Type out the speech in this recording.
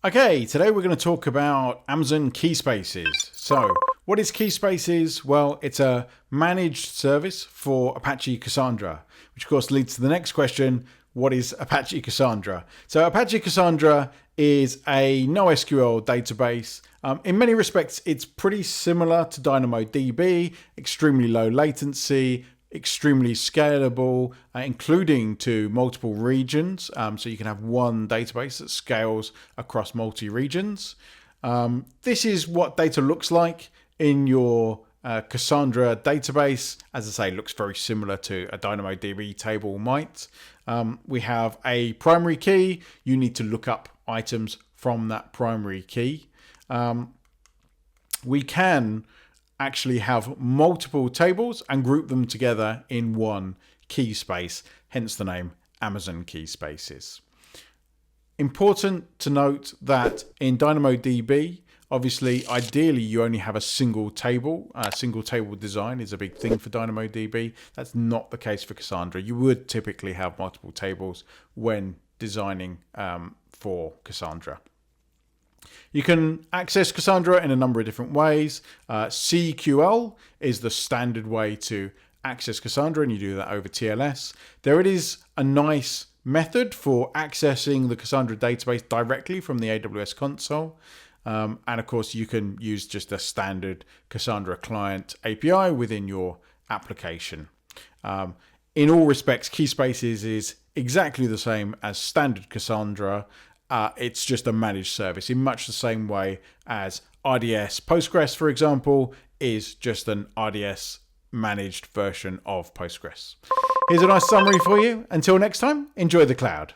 Okay, today we're going to talk about Amazon Keyspaces. So, what is Keyspaces? Well, it's a managed service for Apache Cassandra, which of course leads to the next question. What is Apache Cassandra? So Apache Cassandra is a NoSQL database. In many respects, it's pretty similar to DynamoDB, extremely low latency, extremely scalable, including to multiple regions. So you can have one database that scales across multi-regions. This is what data looks like in your Cassandra database. As I say, it looks very similar to a DynamoDB table might. We have a primary key. You need to look up items from that primary key. We can actually have multiple tables and group them together in one key space, hence the name Amazon Keyspaces. Important to note that in DynamoDB, obviously, ideally, you only have a single table. Single table design is a big thing for DynamoDB. That's not the case for Cassandra. You would typically have multiple tables when designing for Cassandra. You can access Cassandra in a number of different ways. CQL is the standard way to access Cassandra, and you do that over TLS. There it is a nice method for accessing the Cassandra database directly from the AWS console. And of course, you can use just a standard Cassandra client API within your application. In all respects, Keyspaces is exactly the same as standard Cassandra. It's just a managed service in much the same way as RDS Postgres, for example, is just an RDS managed version of Postgres. Here's a nice summary for you. Until next time, enjoy the cloud.